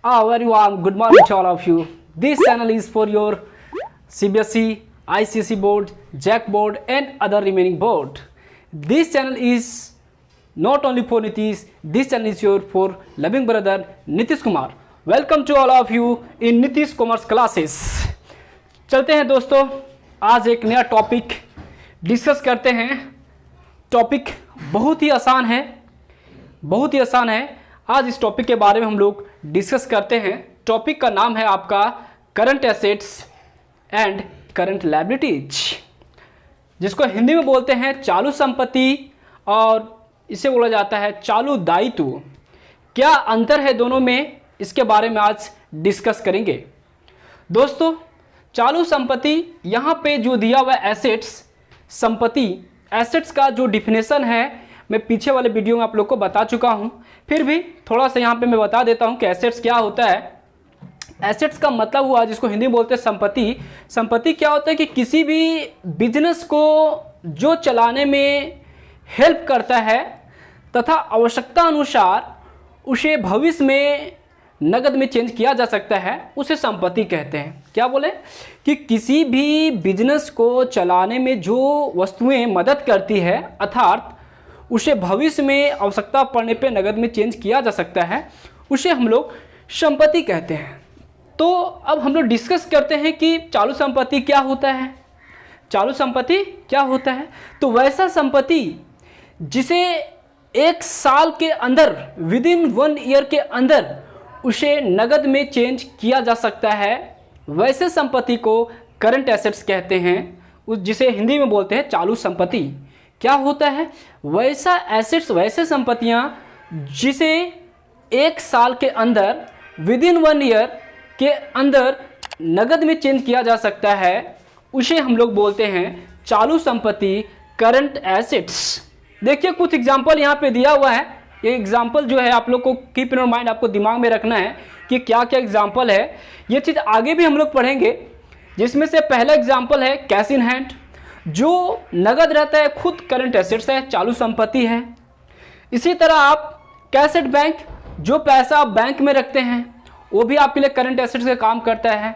Very warm good morning to all of you. This channel is for your CBSE, ICSE board, JAC board and other remaining board. This channel is not only for Nitish, this channel is your for loving brother Nitish Kumar. Welcome to all of you in Nitish Commerce classes. चलते हैं दोस्तों, आज एक नया topic discuss करते हैं। Topic बहुत ही आसान है। आज इस टॉपिक के बारे में हम लोग डिस्कस करते हैं। टॉपिक का नाम है आपका current assets and current liabilities, जिसको हिंदी में बोलते हैं चालू संपत्ति और इसे बोला जाता है चालू दायित्व। क्या अंतर है दोनों में, इसके बारे में आज डिस्कस करेंगे। दोस्तों, चालू संपत्ति यहाँ पे जो दिया हुआ एसेट्स, संपत्ति एसेट्स का जो डिफिनेशन है मैं पीछे वाले वीडियो में आप लोग को बता चुका हूँ, फिर भी थोड़ा सा यहाँ पे मैं बता देता हूँ कि एसेट्स क्या होता है। एसेट्स का मतलब हुआ जिसको हिंदी में बोलते हैं संपत्ति। संपत्ति क्या होता है कि किसी भी बिजनेस को जो चलाने में हेल्प करता है तथा आवश्यकता अनुसार उसे भविष्य में नगद में चेंज किया जा सकता है, उसे संपत्ति कहते हैं। क्या बोले कि किसी भी बिजनेस को चलाने में जो वस्तुएं मदद करती है अर्थात उसे भविष्य में आवश्यकता पड़ने पे नगद में चेंज किया जा सकता है, उसे हम लोग संपत्ति कहते हैं। तो अब हम लोग डिस्कस करते हैं कि चालू संपत्ति क्या होता है। चालू संपत्ति क्या होता है? तो वैसा संपत्ति जिसे एक साल के अंदर, विद इन 1 ईयर के अंदर उसे नगद में चेंज किया जा सकता है, वैसे संपत्ति को करंट एसेट्स कहते हैं, उस जिसे हिंदी में बोलते हैं चालू संपत्ति। क्या होता है? वैसा एसेट्स, वैसे संपत्तियां जिसे एक साल के अंदर, विद इन 1 ईयर के अंदर नगद में चेंज किया जा सकता है, उसे हम लोग बोलते हैं चालू संपत्ति, करंट एसेट्स। देखिए कुछ एग्जांपल यहाँ पे दिया हुआ है। ये एग्जाम्पल जो है आप लोग को कीप इन माइंड, आपको दिमाग में रखना है कि क्या क्या एग्जाम्पल है। ये चीज़ आगे भी हम लोग पढ़ेंगे, जिसमें से पहला एग्जाम्पल है कैश इन हैंड। जो नगद रहता है खुद करंट एसेट्स है, चालू संपत्ति है। इसी तरह आप कैश एट बैंक, जो पैसा आप बैंक में रखते हैं वो भी आपके लिए करंट एसेट्स का काम करता है।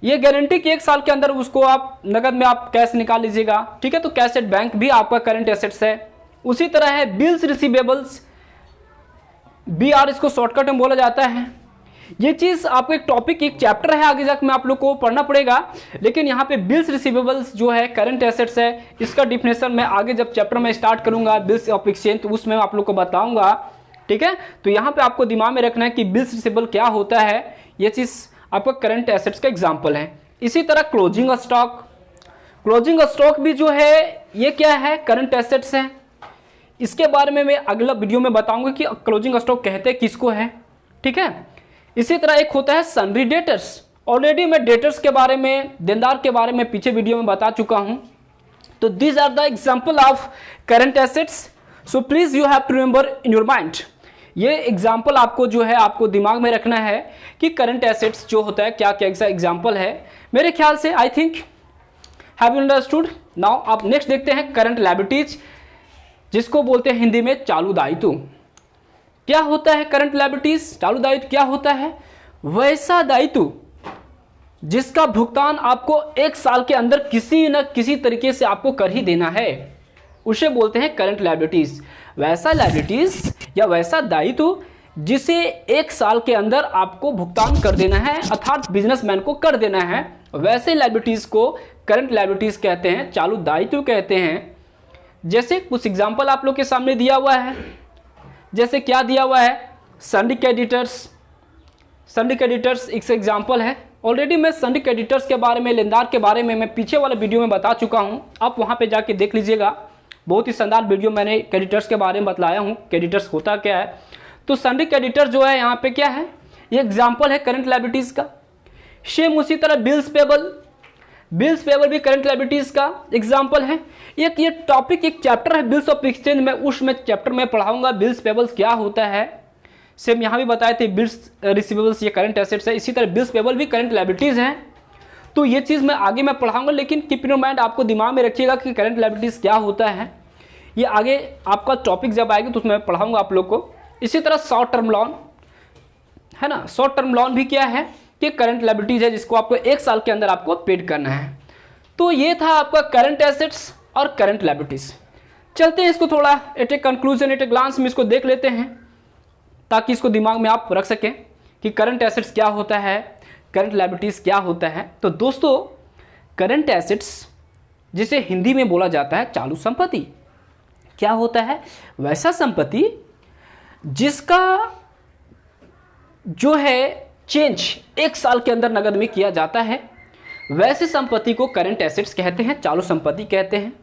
ये गारंटी कि 1 साल के अंदर उसको आप नगद में आप कैश निकाल लीजिएगा, ठीक है। तो कैश एट बैंक भी आपका करंट एसेट्स है। उसी तरह है बिल्स रिसीवेबल्स, BR इसको शॉर्टकट में बोला जाता है। ये चीज़ आपको एक टॉपिक, एक चैप्टर है, आगे जाकर में आप लोग को पढ़ना पड़ेगा, लेकिन यहाँ पे बिल्स रिसीवेबल्स जो है करंट एसेट्स है। इसका डिफिनेशन मैं आगे जब चैप्टर में स्टार्ट करूँगा बिल्स ऑफ एक्सचेंज, तो उसमें आप लोग को बताऊँगा, ठीक है। तो यहाँ पे आपको दिमाग में रखना है कि बिल्स रिसीवेबल क्या होता है। ये चीज़ आपका करंट एसेट्स का एग्जाम्पल है। इसी तरह क्लोजिंग स्टॉक, क्लोजिंग स्टॉक भी जो है ये क्या है, करंट एसेट्स है। इसके बारे में मैं अगला वीडियो में बताऊंगा कि क्लोजिंग स्टॉक कहते हैं किसको है, ठीक है। इसी तरह एक होता है सन्ड्री डेटर्स। ऑलरेडी मैं डेटर्स के बारे में, देनदार के बारे में पीछे वीडियो में बता चुका हूं। तो these are the example of current assets, so please you have to remember in your mind. ये एग्जाम्पल आपको जो है आपको दिमाग में रखना है कि करंट एसेट्स जो होता है क्या क्या एग्जाम्पल है। मेरे ख्याल से I think have you understood. Now आप नेक्स्ट देखते हैं करंट लायबिलिटीज, जिसको बोलते हैं हिंदी में चालू दायित्व। क्या होता है करंट लायबिलिटीज, चालू दायित्व क्या होता है? वैसा दायित्व जिसका भुगतान आपको 1 साल के अंदर किसी न किसी तरीके से आपको कर ही देना है, उसे बोलते हैं करंट लायबिलिटीज। वैसा लायबिलिटीज या वैसा दायित्व जिसे 1 साल के अंदर आपको भुगतान कर देना है, अर्थात बिजनेसमैन को कर देना है, वैसे लायबिलिटीज को करंट लायबिलिटीज कहते हैं, चालू दायित्व कहते हैं। जैसे कुछ एग्जाम्पल आप लोग के सामने दिया हुआ है। जैसे क्या दिया हुआ है, सन्डी क्रेडिटर्स। सन्डी क्रेडिटर्स एक एग्जाम्पल है। ऑलरेडी मैं सन्डी क्रेडिटर्स के बारे में, लेनदार के बारे में मैं पीछे वाले वीडियो में बता चुका हूं, आप वहां पे जाके देख लीजिएगा। बहुत ही शानदार वीडियो मैंने क्रेडिटर्स के बारे में बतलाया हूं, क्रेडिटर्स होता क्या है। तो सन्डी क्रेडिटर जो है यहाँ पे क्या है, ये एग्जाम्पल है करंट लायबिलिटीज का। सेम उसी तरह बिल्स पेबल, बिल्स पेबल भी करंट लायबिलिटीज का एग्जाम्पल है। एक ये टॉपिक, एक चैप्टर है बिल्स ऑफ एक्सचेंज में, उसमें चैप्टर में पढ़ाऊंगा बिल्स पेबल्स क्या होता है। सेम यहाँ भी बताए थे बिल्स रिसीवेबल्स ये करंट एसेट्स है, इसी तरह बिल्स पेबल भी करंट लायबिलिटीज हैं। तो ये चीज़ मैं आगे मैं पढ़ाऊंगा, लेकिन कीप इन माइंड, आपको दिमाग में रखिएगा कि करंट लायबिलिटीज क्या होता है। ये आगे आपका टॉपिक जब आएगी तो उसमें पढ़ाऊंगा आप लोग को। इसी तरह शॉर्ट टर्म लोन, है ना। शॉर्ट टर्म लोन भी क्या है कि करंट लायबिलिटीज है, जिसको आपको 1 साल के अंदर आपको पेड करना है। तो ये था आपका करंट एसेट्स और करंट लायबिलिटीज। चलते हैं इसको थोड़ा at a conclusion, at a glance में इसको देख लेते हैं, ताकि इसको दिमाग में आप रख सकें कि करंट एसेट्स क्या होता है, करंट लायबिलिटीज क्या होता है। तो दोस्तों, करंट एसेट्स जिसे हिंदी में बोला जाता है चालू संपत्ति, क्या होता है? वैसा संपत्ति जिसका जो है चेंज 1 साल के अंदर नगद में किया जाता है, वैसे संपत्ति को करंट एसेट्स कहते हैं, चालू संपत्ति कहते हैं।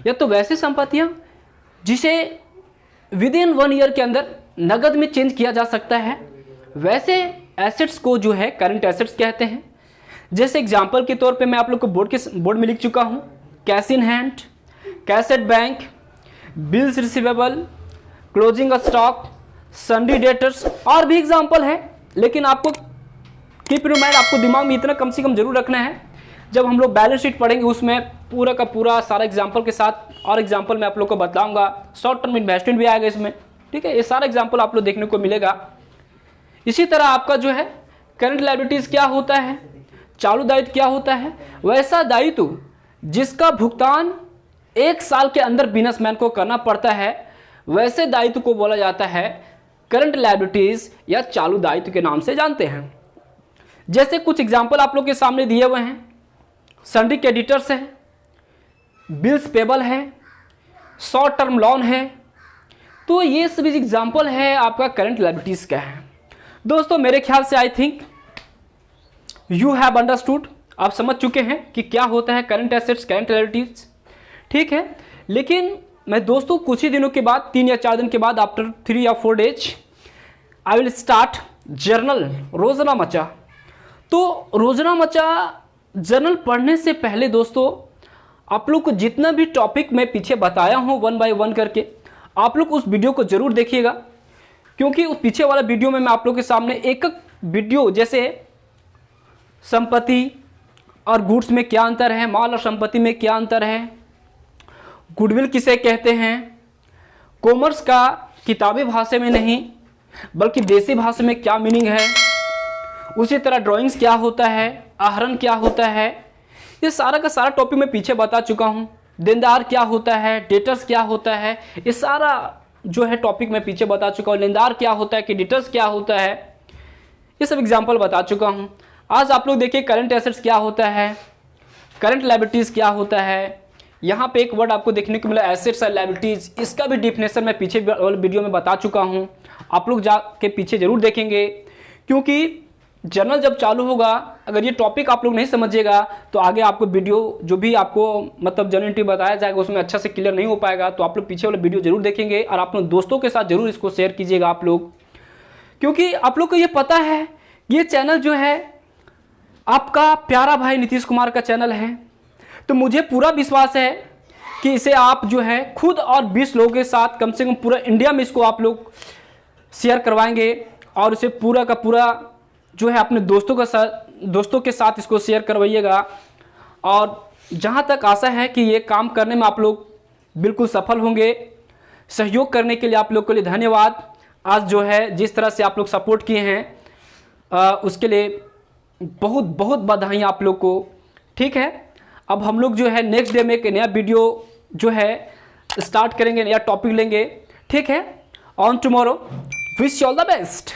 या तो वैसे संपत्तियां जिसे विद इन 1 ईयर के अंदर नगद में चेंज किया जा सकता है, वैसे एसेट्स को जो है करंट एसेट्स कहते हैं। जैसे एग्जांपल के तौर पे मैं आप लोग को बोर्ड में लिख चुका हूं, cash in hand, cash at bank, bills receivable, closing stock, सन्डी debtors, और भी एग्जांपल है। लेकिन आपको कीप इन माइंड, आपको दिमाग में इतना कम से कम जरूर रखना है, जब हम लोग बैलेंस शीट पढ़ेंगे उसमें पूरा का पूरा सारा एग्जांपल के साथ, और एग्जांपल मैं आप लोग को बताऊंगा, शॉर्ट टर्म इन्वेस्टमेंट भी आएगा इसमें, ठीक है। ये सारा एग्जांपल आप लोग देखने को मिलेगा। इसी तरह आपका जो है करंट लायबिलिटीज क्या होता है, चालू दायित्व क्या होता है? वैसा दायित्व जिसका भुगतान 1 साल के अंदर बिजनेसमैन को करना पड़ता है, वैसे दायित्व को बोला जाता है करंट लायबिलिटीज या चालू दायित्व के नाम से जानते हैं। जैसे कुछ एग्जांपल आप लोग के सामने दिए हुए हैं, सन्डी क्रेडिटर्स है, बिल्स पेबल है, शॉर्ट टर्म लोन है। तो ये सभी एग्जांपल है आपका करंट लायबिलिटीज का है। दोस्तों, मेरे ख्याल से I think you have understood, आप समझ चुके हैं कि क्या होता है करंट एसेट्स, करंट लायबिलिटीज, ठीक है। लेकिन मैं दोस्तों कुछ ही दिनों के बाद, 3 या 4 दिन के बाद, आफ्टर 3 या 4 days I will start journal रोजाना मचा। तो रोजाना मचा जर्नल पढ़ने से पहले दोस्तों, आप लोग को जितना भी टॉपिक मैं पीछे बताया हूँ 1 बाय 1 करके, आप लोग उस वीडियो को जरूर देखिएगा, क्योंकि उस पीछे वाला वीडियो में मैं आप लोग के सामने एक एक वीडियो, जैसे संपत्ति और गुड्स में क्या अंतर है, माल और संपत्ति में क्या अंतर है, गुडविल किसे कहते हैं, कॉमर्स का किताबी भाषा में नहीं बल्कि देसी भाषा में क्या मीनिंग है, उसी तरह ड्राइंग्स क्या होता है, आहरण क्या होता है, ये सारा का सारा टॉपिक मैं पीछे बता चुका हूँ। देनदार क्या होता है, डेटर्स क्या होता है, ये सारा जो है टॉपिक मैं पीछे बता चुका हूँ। लेनदार क्या होता है, क्रेडिटर्स क्या होता है, ये सब एग्जाम्पल बता चुका हूँ। आज आप लोग देखिए करंट एसेट्स क्या होता है, करंट लायबिलिटीज क्या होता है। यहाँ पे एक वर्ड आपको देखने को मिला, एसेट्स और लायबिलिटीज, इसका भी डिफिनेशन मैं पीछे वीडियो में बता चुका हूँ। आप लोग जाके पीछे जरूर देखेंगे, क्योंकि जर्नल जब चालू होगा, अगर ये टॉपिक आप लोग नहीं समझिएगा तो आगे आपको वीडियो जो भी आपको मतलब जनरल बताया जाएगा उसमें अच्छा से क्लियर नहीं हो पाएगा। तो आप लोग पीछे वाला वीडियो जरूर देखेंगे और आप लोग दोस्तों के साथ जरूर इसको शेयर कीजिएगा आप लोग, क्योंकि आप लोग को ये पता है ये चैनल जो है आपका प्यारा भाई नीतीश कुमार का चैनल है। तो मुझे पूरा विश्वास है कि इसे आप जो है खुद और 20 लोगों के साथ, कम से कम पूरा इंडिया में इसको आप लोग शेयर करवाएंगे, और इसे पूरा का पूरा जो है अपने दोस्तों के साथ इसको शेयर करवाइएगा। और जहाँ तक आशा है कि ये काम करने में आप लोग बिल्कुल सफल होंगे। सहयोग करने के लिए आप लोग के लिए धन्यवाद। आज जो है जिस तरह से आप लोग सपोर्ट किए हैं उसके लिए बहुत बहुत बधाई आप लोग को, ठीक है। अब हम लोग जो है नेक्स्ट डे में एक नया वीडियो जो है स्टार्ट करेंगे, नया टॉपिक लेंगे, ठीक है। On tomorrow, wish you all the best.